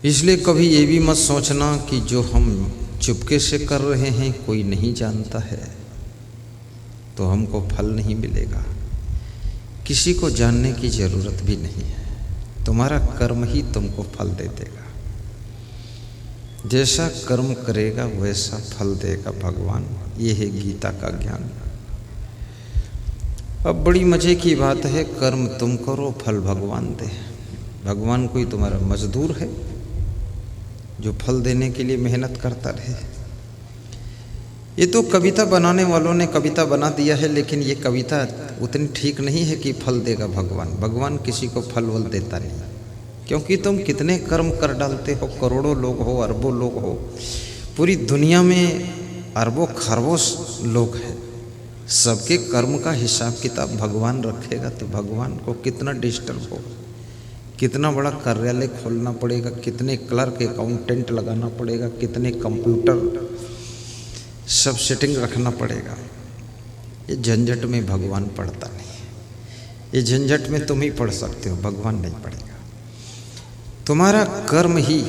इसलिए कभी ये भी मत सोचना कि जो हम चुपके से कर रहे हैं कोई नहीं जानता है तो हमको फल नहीं मिलेगा। किसी को जानने की ज़रूरत भी नहीं है, तुम्हारा कर्म ही तुमको फल दे देगा। जैसा कर्म करेगा वैसा फल देगा भगवान। ये है गीता का ज्ञान। अब बड़ी मज़े की बात है, कर्म तुम करो फल भगवान दे। भगवान कोई तुम्हारा मजदूर है जो फल देने के लिए मेहनत करता रहे? ये तो कविता बनाने वालों ने कविता बना दिया है, लेकिन ये कविता उतनी ठीक नहीं है कि फल देगा भगवान। भगवान किसी को फल वल देता नहीं, क्योंकि तुम कितने कर्म कर डालते हो। करोड़ों लोग हो, अरबों लोग हो, पूरी दुनिया में अरबों खरबों लोग हैं। सबके कर्म का हिसाब किताब भगवान रखेगा तो भगवान को कितना डिस्टर्ब होगा, कितना बड़ा कार्यालय खोलना पड़ेगा, कितने क्लर्क अकाउंटेंट लगाना पड़ेगा, कितने कंप्यूटर सब सेटिंग रखना पड़ेगा। ये झंझट में भगवान पड़ता नहीं। ये झंझट में तुम ही पढ़ सकते हो, भगवान नहीं पड़ेगा। तुम्हारा कर्म ही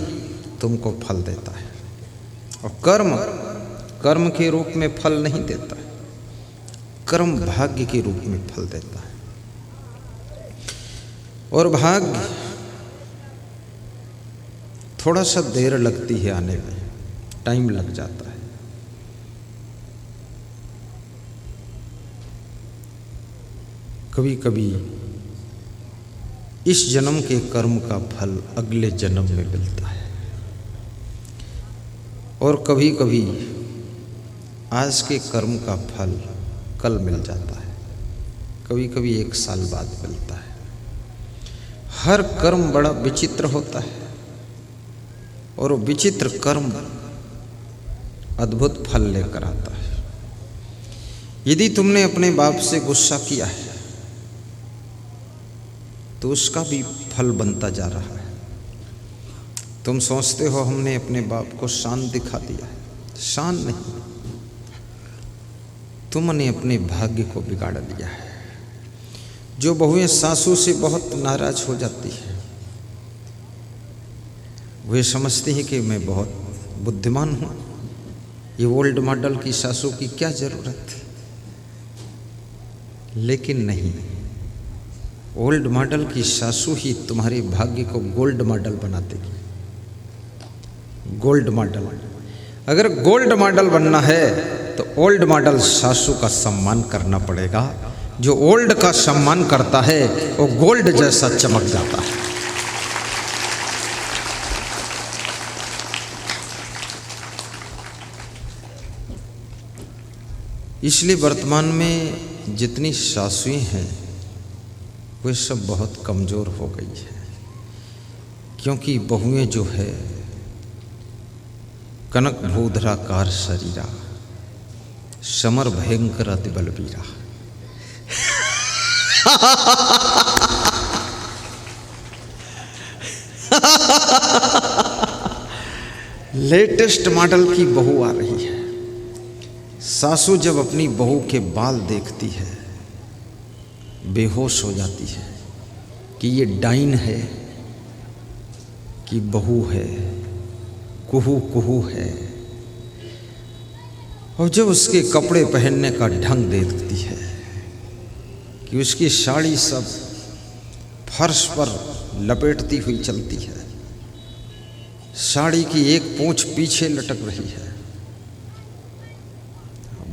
तुमको फल देता है, और कर्म के रूप में फल नहीं देता है, कर्म भाग्य के रूप में फल देता है। और भाग्य थोड़ा सा देर लगती है आने में, टाइम लग जाता है। कभी कभी इस जन्म के कर्म का फल अगले जन्म में मिलता है, और कभी कभी आज के कर्म का फल कल मिल जाता है, कभी कभी 1 साल बाद मिलता है। हर कर्म बड़ा विचित्र होता है, और वो विचित्र कर्म अद्भुत फल लेकर आता है। यदि तुमने अपने बाप से गुस्सा किया है तो उसका भी फल बनता जा रहा है। तुम सोचते हो हमने अपने बाप को शान दिखा दिया है, शान नहीं, तुमने अपने भाग्य को बिगाड़ दिया है। जो बहुएं सासू से बहुत नाराज हो जाती है, वे समझती है कि मैं बहुत बुद्धिमान हूँ, ये ओल्ड मॉडल की सासू की क्या ज़रूरत है। लेकिन नहीं, ओल्ड मॉडल की सासू ही तुम्हारे भाग्य को गोल्ड मॉडल बना देगी। गोल्ड मॉडल, अगर गोल्ड मॉडल बनना है तो ओल्ड मॉडल सासू का सम्मान करना पड़ेगा। जो ओल्ड का सम्मान करता है वो गोल्ड जैसा चमक जाता है। इसलिए वर्तमान में जितनी सासुएं हैं वे सब बहुत कमज़ोर हो गई है, क्योंकि बहुएं जो है कनक भूधराकार शरीरा, समर भयंकर अति बलबीरा। लेटेस्ट मॉडल की बहू आ रही है। सासू जब अपनी बहू के बाल देखती है बेहोश हो जाती है कि ये डाइन है कि बहू है, कुहू कुहू है। और जब उसके कपड़े पहनने का ढंग देखती है कि उसकी साड़ी सब फर्श पर लपेटती हुई चलती है, साड़ी की एक पूंछ पीछे लटक रही है,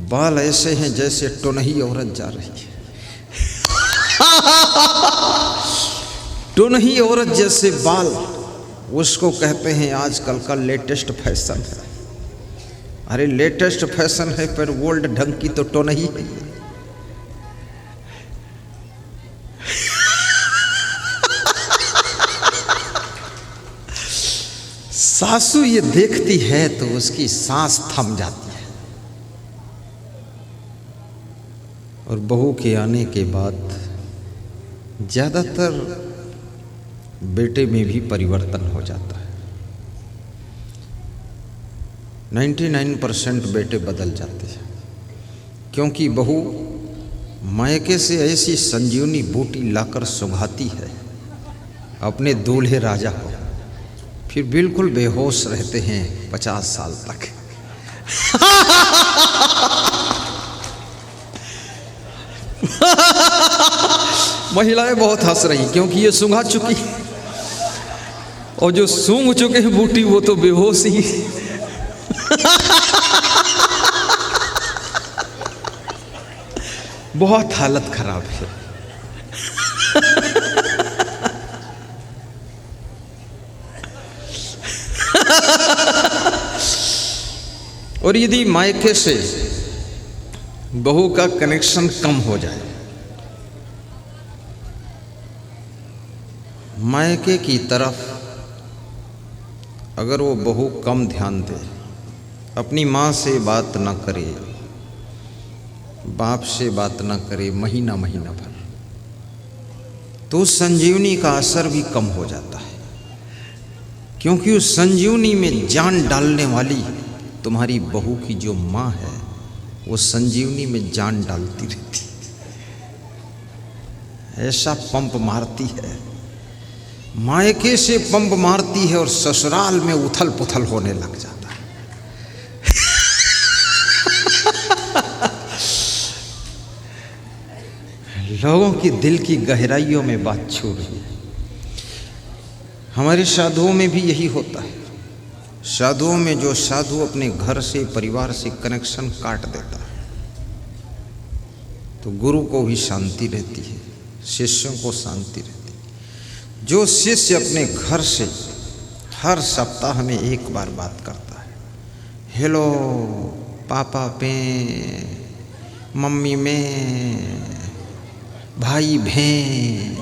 बाल ऐसे हैं जैसे टोनही औरत जा रही है। टोनही औरत जैसे बाल, उसको कहते हैं आजकल का लेटेस्ट फैशन है। अरे लेटेस्ट फैशन है पर ओल्ड ढंग की तो टोनही है। सासू ये देखती है तो उसकी सांस थम जाती है। और बहू के आने के बाद ज़्यादातर बेटे में भी परिवर्तन हो जाता है। 99% बेटे बदल जाते हैं, क्योंकि बहू मायके से ऐसी संजीवनी बूटी लाकर सुघाती है अपने दूल्हे राजा को फिर बिल्कुल बेहोश रहते हैं 50 साल तक। महिलाएं बहुत हंस रही क्योंकि ये सूंघा चुकी, और जो सूंघ चुके हैं बूटी वो तो बेहोश ही। बहुत हालत खराब है। और यदि मायके से बहू का कनेक्शन कम हो जाए, मायके की तरफ अगर वो बहू कम ध्यान दे, अपनी माँ से बात ना करे, बाप से बात ना करे महीना महीना भर, तो संजीवनी का असर भी कम हो जाता है। क्योंकि उस संजीवनी में जान डालने वाली तुम्हारी बहू की जो माँ है, वो संजीवनी में जान डालती रहती है। ऐसा पंप मारती है, मायके से पंप मारती है और ससुराल में उथल पुथल होने लग जाता है। लोगों की दिल की गहराइयों में बात छू रही है। हमारे साधुओं में भी यही होता है। साधुओं में जो साधु अपने घर से परिवार से कनेक्शन काट देता है, तो गुरु को भी शांति रहती है, शिष्यों को शांति रहती है। जो शिष्य अपने घर से हर सप्ताह में एक बार बात करता है, हेलो पापा पे, मम्मी में, भाई बहन,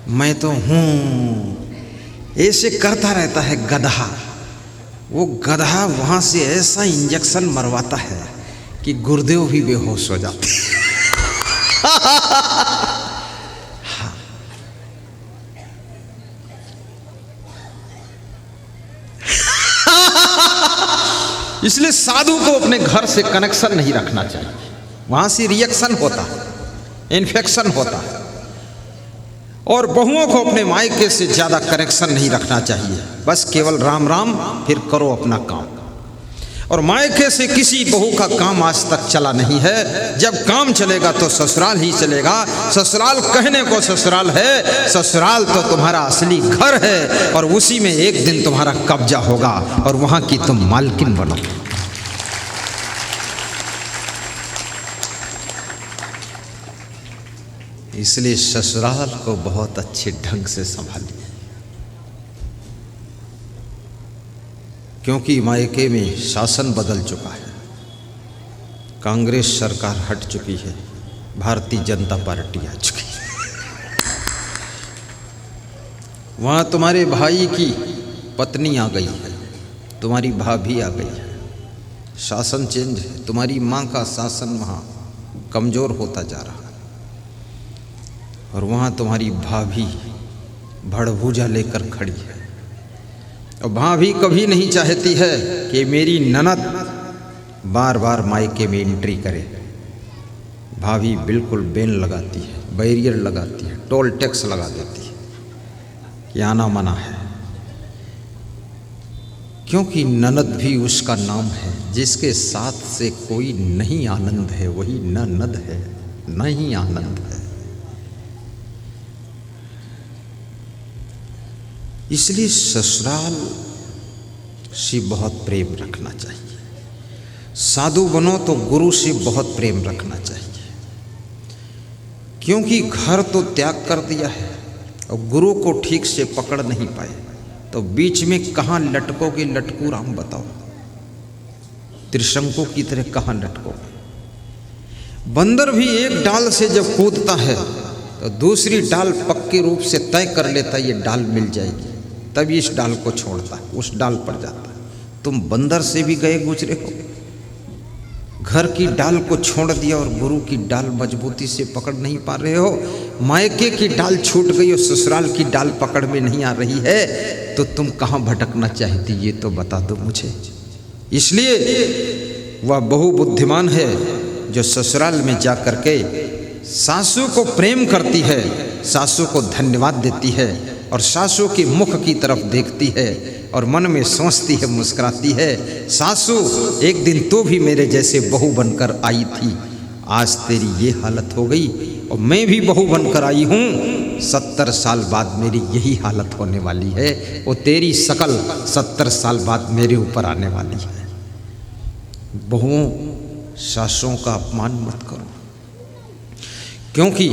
मैं तो हूँ, ऐसे करता रहता है गधा। वो गधा वहाँ से ऐसा इंजेक्शन मरवाता है कि गुरुदेव भी बेहोश हो जाते हैं। इसलिए साधु को अपने घर से कनेक्शन नहीं रखना चाहिए। वहाँ से रिएक्शन होता है, इन्फेक्शन होता है। और बहुओं को अपने मायके से ज़्यादा कनेक्शन नहीं रखना चाहिए। बस केवल राम राम, फिर करो अपना काम। और मायके से किसी बहू का काम आज तक चला नहीं है। जब काम चलेगा तो ससुराल ही चलेगा। ससुराल कहने को ससुराल है, ससुराल तो तुम्हारा असली घर है, और उसी में एक दिन तुम्हारा कब्जा होगा और वहाँ की तुम मालकिन बनो। इसलिए ससुराल को बहुत अच्छे ढंग से संभालिए, क्योंकि मायके में शासन बदल चुका है। कांग्रेस सरकार हट चुकी है, भारतीय जनता पार्टी आ चुकी है। वहाँ तुम्हारे भाई की पत्नी आ गई है, तुम्हारी भाभी आ गई है, शासन चेंज है। तुम्हारी माँ का शासन वहाँ कमज़ोर होता जा रहा है, और वहाँ तुम्हारी भाभी भड़भूजा लेकर खड़ी है। और भाभी कभी नहीं चाहती है कि मेरी ननद बार बार मायके में एंट्री करे। भाभी बिल्कुल बैन लगाती है, बैरियर लगाती है, टोल टैक्स लगा देती है कि आना मना है। क्योंकि ननद भी उसका नाम है। जिसके साथ से कोई नहीं आनंद है वही न नद है, नहीं आनंद है। इसलिए ससुराल से बहुत प्रेम रखना चाहिए। साधु बनो तो गुरु से बहुत प्रेम रखना चाहिए, क्योंकि घर तो त्याग कर दिया है और गुरु को ठीक से पकड़ नहीं पाए, तो बीच में कहाँ लटकोगे लटकू राम बताओ। त्रिशंकु की तरह कहाँ लटकोगे। बंदर भी एक डाल से जब कूदता है तो दूसरी डाल पक्के रूप से तय कर लेता है, ये डाल मिल जाएगी, तभी इस डाल को छोड़ता है, उस डाल पर जाता है। तुम बंदर से भी गए गुजरे हो, घर की डाल को छोड़ दिया और गुरु की डाल मजबूती से पकड़ नहीं पा रहे हो। मायके की डाल छूट गई और ससुराल की डाल पकड़ में नहीं आ रही है, तो तुम कहाँ भटकना चाहती, ये तो बता दो मुझे। इसलिए वह बहु बुद्धिमान है जो ससुराल में जा कर के सासू को प्रेम करती है, सासू को धन्यवाद देती है और सासू के मुख की तरफ देखती है और मन में सोचती है, मुस्कुराती है, सासू एक दिन तो भी मेरे जैसे बहू बनकर आई थी, आज तेरी ये हालत हो गई और मैं भी बहू बनकर आई हूँ, 70 साल बाद मेरी यही हालत होने वाली है, वो तेरी शकल 70 साल बाद मेरे ऊपर आने वाली है। बहुओं, सासों का अपमान मत करो, क्योंकि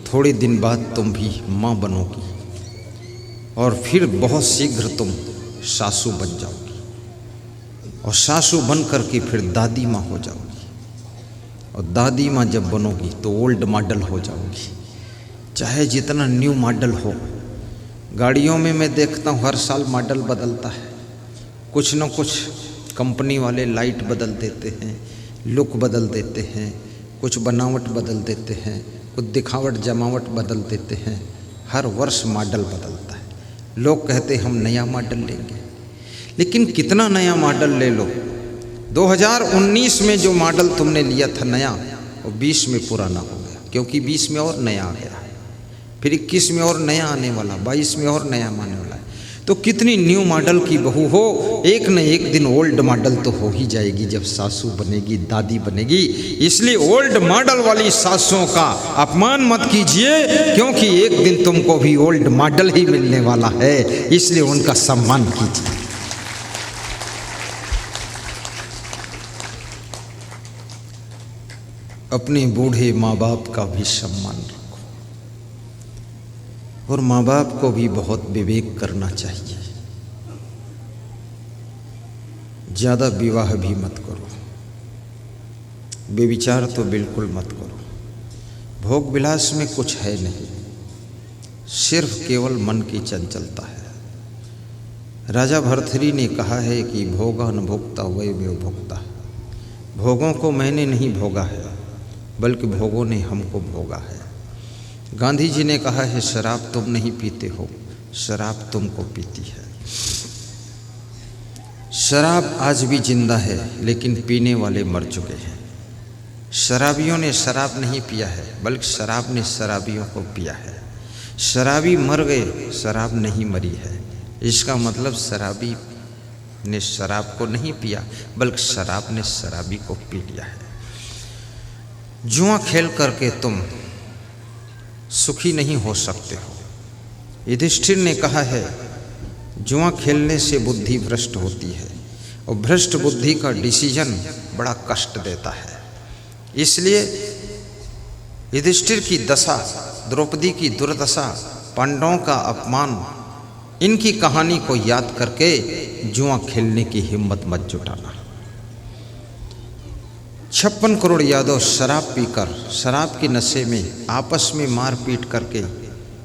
थोड़े दिन बाद तुम भी माँ बनोगी और फिर बहुत शीघ्र तुम सासू बन जाओगी और सासू बन करके फिर दादी माँ हो जाओगी और दादी माँ जब बनोगी तो ओल्ड मॉडल हो जाओगी। चाहे जितना न्यू मॉडल हो, गाड़ियों में मैं देखता हूँ हर साल मॉडल बदलता है, कुछ न कुछ कंपनी वाले लाइट बदल देते हैं, लुक बदल देते हैं, कुछ बनावट बदल देते हैं, कुछ दिखावट जमावट बदल देते हैं, हर वर्ष मॉडल बदलता है। लोग कहते हम नया मॉडल लेंगे, लेकिन कितना नया मॉडल ले लो, 2019 में जो मॉडल तुमने लिया था नया, वो 20 में पुराना हो गया, क्योंकि 20 में और नया आ गया है, फिर 21 में और नया आने वाला, 22 में और नया आने वाला है। तो कितनी न्यू मॉडल की बहू हो, एक न एक दिन ओल्ड मॉडल तो हो ही जाएगी जब सासू बनेगी, दादी बनेगी। इसलिए ओल्ड मॉडल वाली सासुओं का अपमान मत कीजिए, क्योंकि एक दिन तुमको भी ओल्ड मॉडल ही मिलने वाला है, इसलिए उनका सम्मान कीजिए। अपने बूढ़े माँ बाप का भी सम्मान रखो और माँ बाप को भी बहुत विवेक करना चाहिए। ज़्यादा विवाह भी मत करो, बेविचार तो बिल्कुल मत करो। भोग विलास में कुछ है नहीं, सिर्फ केवल मन की चंचलता है। राजा भर्तृहरि ने कहा है कि भोगा न भोक्ता वै वे भोक्ता। भोगों को मैंने नहीं भोगा है, बल्कि भोगों ने हमको भोगा है। गांधी जी ने कहा है शराब तुम नहीं पीते हो, शराब तुमको पीती है। शराब आज भी जिंदा है, लेकिन पीने वाले मर चुके हैं। शराबियों ने शराब नहीं पिया है, बल्कि शराब ने शराबियों को पिया है। शराबी मर गए, शराब नहीं मरी है। इसका मतलब शराबी ने शराब को नहीं पिया, बल्कि शराब ने शराबी को पी लिया है। जुआ खेल करके तुम सुखी नहीं हो सकते हो। युधिष्ठिर ने कहा है जुआ खेलने से बुद्धि भ्रष्ट होती है और भ्रष्ट बुद्धि का डिसीजन बड़ा कष्ट देता है। इसलिए युधिष्ठिर की दशा, द्रौपदी की दुर्दशा, पांडवों का अपमान, इनकी कहानी को याद करके जुआ खेलने की हिम्मत मत जुटाना। 56 करोड़ यादव शराब पीकर, शराब के नशे में आपस में मारपीट करके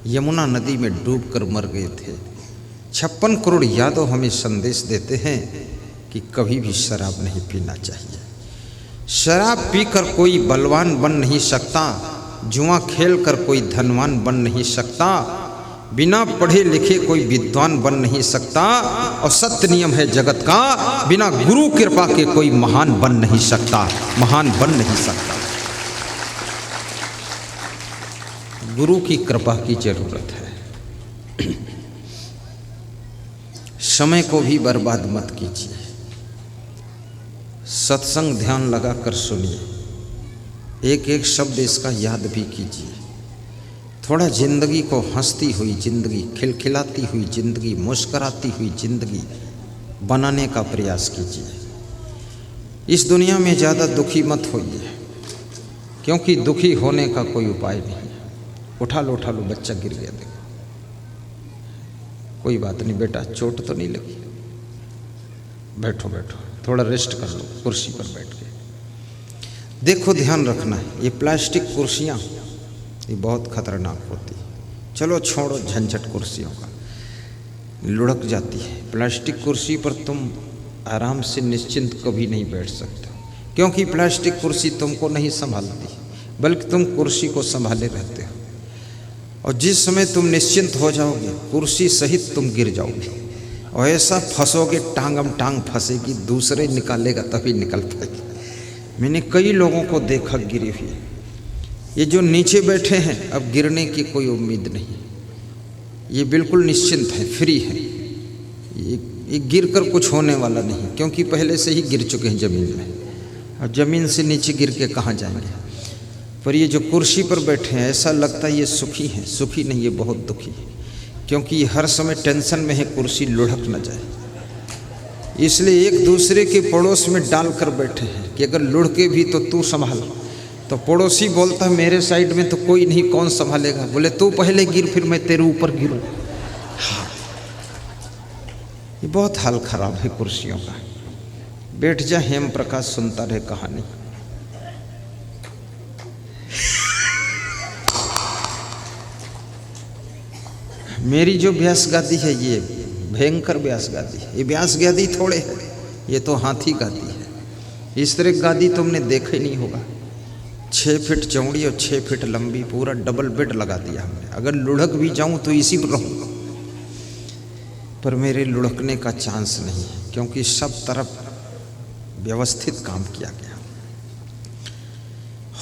यमुना नदी में डूबकर मर गए थे। 56 करोड़ यादव हमें संदेश देते हैं कि कभी भी शराब नहीं पीना चाहिए। शराब पीकर कोई बलवान बन नहीं सकता, जुआ खेल कर कोई धनवान बन नहीं सकता, बिना पढ़े लिखे कोई विद्वान बन नहीं सकता, और सत्य नियम है जगत का, बिना गुरु कृपा के कोई महान बन नहीं सकता, महान बन नहीं सकता। गुरु की कृपा की जरूरत है। समय को भी बर्बाद मत कीजिए, सत्संग ध्यान लगा कर सुनिए, एक एक शब्द इसका याद भी कीजिए। थोड़ा जिंदगी को हंसती हुई जिंदगी, खिलखिलाती हुई जिंदगी, मुस्कराती हुई जिंदगी बनाने का प्रयास कीजिए। इस दुनिया में ज़्यादा दुखी मत होइए, क्योंकि दुखी होने का कोई उपाय नहीं है। उठा लो बच्चा गिर गया, देखो कोई बात नहीं बेटा, चोट तो नहीं लगी, बैठो थोड़ा रेस्ट कर लो कुर्सी पर बैठ के। देखो ध्यान रखना है, ये प्लास्टिक कुर्सियाँ ये बहुत खतरनाक होती है। चलो छोड़ो झंझट कुर्सियों का, लुढ़क जाती है। प्लास्टिक कुर्सी पर तुम आराम से निश्चिंत कभी नहीं बैठ सकते, क्योंकि प्लास्टिक कुर्सी तुमको नहीं संभालती, बल्कि तुम कुर्सी को संभाले रहते हो। और जिस समय तुम निश्चिंत हो जाओगे, कुर्सी सहित तुम गिर जाओगे और ऐसा फंसोगे, टांगम टांग फंसेगी, दूसरे निकालेगा तभी निकल पाएगी। मैंने कई लोगों को देखा गिरी हुई। ये जो नीचे बैठे हैं, अब गिरने की कोई उम्मीद नहीं, ये बिल्कुल निश्चिंत है, फ्री है। ये गिर कर कुछ होने वाला नहीं, क्योंकि पहले से ही गिर चुके हैं ज़मीन में, और ज़मीन से नीचे गिर के कहाँ जाएंगे। पर ये जो कुर्सी पर बैठे हैं, ऐसा लगता है ये सुखी हैं, सुखी नहीं, ये बहुत दुखी है, क्योंकि ये हर समय टेंशन में है कुर्सी लुढ़क न जाए। इसलिए एक दूसरे के पड़ोस में डाल कर बैठे हैं कि अगर लुढ़के भी तो तू संभाल। तो पड़ोसी बोलता है मेरे साइड में तो कोई नहीं, कौन संभालेगा? बोले तू पहले गिर, फिर मैं तेरे ऊपर गिरूं। हाँ, ये बहुत हाल खराब है कुर्सियों का। बैठ जा हेम प्रकाश, सुनता रहे कहानी। मेरी जो व्यास गादी है ये भयंकर व्यास गादी है। ये व्यास गादी थोड़े है, ये तो हाथी गादी है। इस तरह गादी तुमने देखा ही नहीं होगा। 6 फीट चौड़ी और 6 फीट लंबी, पूरा डबल बेड लगा दिया हमने। अगर लुढ़क भी जाऊं तो इसी पर रहूँगा, पर मेरे लुढ़कने का चांस नहीं है, क्योंकि सब तरफ व्यवस्थित काम किया गया।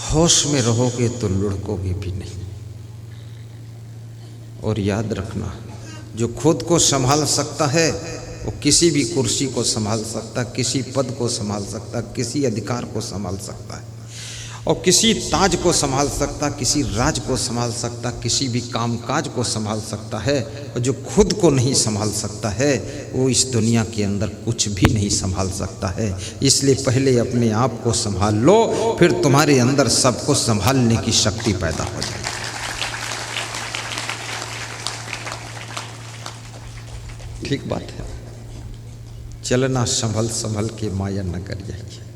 होश में रहोगे तो लुढ़कोगे भी नहीं। और याद रखना, जो खुद को संभाल सकता है वो किसी भी कुर्सी को संभाल सकता, किसी पद को संभाल सकता, किसी अधिकार को संभाल सकता है, और किसी ताज को संभाल सकता, किसी राज को संभाल सकता, किसी भी कामकाज को संभाल सकता है। और जो खुद को नहीं संभाल सकता है वो इस दुनिया के अंदर कुछ भी नहीं संभाल सकता है। इसलिए पहले अपने आप को संभाल लो, फिर तुम्हारे अंदर सबको संभालने की शक्ति पैदा हो जाएगी। ठीक बात है। चलना संभल संभल के माया न कर जाइए।